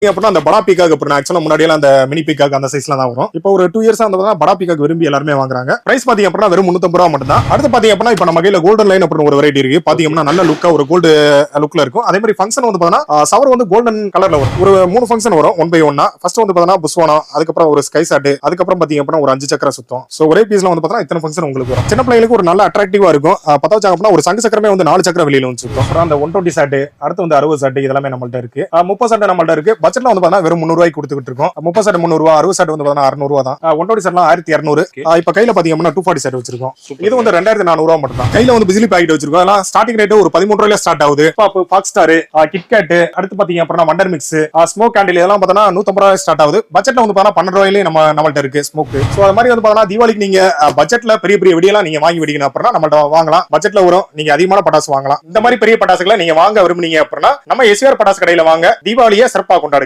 அப்படின்னா அந்த படா பீக்காக் அப்புறம் ஆக்சுவலா முன்னாடி அந்த மினி பீக்காக் அந்த சைஸ்ல தான் வரும். இப்போ ஒரு 2 இயர்ஸ் வந்து படா பீக்காக் விரும்பி எல்லாருமே வாங்குறாங்க. பிரைஸ் பாத்தீங்க அப்படின்னா வெறும் 350 ரூபா மட்டும் தான். அடுத்து பாத்தீங்க அப்படின்னா இப்ப நம்ம கையில கோல்டன் லைன் அப்படின்னு ஒரு வெரைட்டி இருக்கு. பாத்தீங்கன்னா நல்ல லுக்கா ஒரு கோல்டு லுக்ல இருக்கும். அதே மாதிரி ஃபங்க்ஷன் வந்து பாத்தீங்கன்னா சவர் வந்து கோல்டன் கலர்ல வரும். ஒரு 3 ஃபங்க்ஷன் வரும் 1 by 1. ஃபர்ஸ்ட் வந்து பாத்தீங்கன்னா புஸ்வானம், அதுக்கப்புறம் ஒரு ஸ்கை சாட், அதுக்கப்புறம் பாத்தீங்க அப்படின்னா ஒரு 5 சக்கர சுத்தம். சோ ஒரே பீஸ்ல வந்து பாத்தீங்கன்னா இத்தனை ஃபங்க்ஷன் உங்களுக்கு வரும். சின்ன பிள்ளைகளுக்கு ஒரு நல்ல அட்ராக்டிவா இருக்கும். பத்த வச்சாங்க அப்படின்னா ஒரு சங்கு சக்கரமே வந்து 4 சக்கர வெளியில வந்து சுத்தம். அப்புறம் அந்த 120 சாட், அடுத்து வந்து 60 சாட் இதெல்லாம் நம்மள்ட்ட இருக்கு. 30 சாட் நம்மள்ட்ட இருக்கு. பட்ஜெட்ல வந்து பாத்தீங்கன்னா வெறும் 300 ரூபாய்க்கு கொடுத்துட்டு இருக்கோம். 30 சாட் 300 ரூபாய், 60 சாட் வந்து 600 ரூபாய் தான். 120 சாட்லாம் 1200. இப்ப கையில பாத்தீங்கன்னா 240 சாட் வச்சிருக்கோம். இது வந்து 2400 ரூபாய் மட்டும் தான். கையில வந்து பிசிலி பாக்கெட் வச்சிருக்கோம். அதெல்லாம் ஸ்டார்டிங் ரேட் ஒரு 13 ரூபாயில ஸ்டார்ட் ஆகுது. பாக் ஸ்டார், கிட்கேட், அடுத்து பாத்தீங்க அப்புறம் வண்டர் மிக்ஸ், ஸ்மோக் கேண்டில் இதெல்லாம் பார்த்தா 150 ரூபாய் ஸ்டார்ட் ஆகுது. பட்ஜெட்ல வந்து பார்த்தா 12 ரூபாயிலே நம்மள்ட்ட இருக்கு ஸ்மோக். சோ அது மாதிரி வந்து பார்த்தா தீபாவளிக்கு நீங்க பட்ஜெட்ல பெரிய பெரிய வெடியெல்லாம் நீங்க வாங்கி வெடிக்கணும் அப்படின்னா நம்மள்ட்ட வாங்கலாம். பட்ஜெட்ல வரும். நீங்க அதிகமான பட்டாசு வாங்கலாம். இந்த மாதிரி பெரிய பட்டாசுகளை நீங்க வாங்க விரும்புனீங்க அப்படின்னா நம்ம எஸ்ஆர் பட்டாசு கடையில வாங்க. தீபாவளியை சிறப்பாக கொண்டாடுங்க.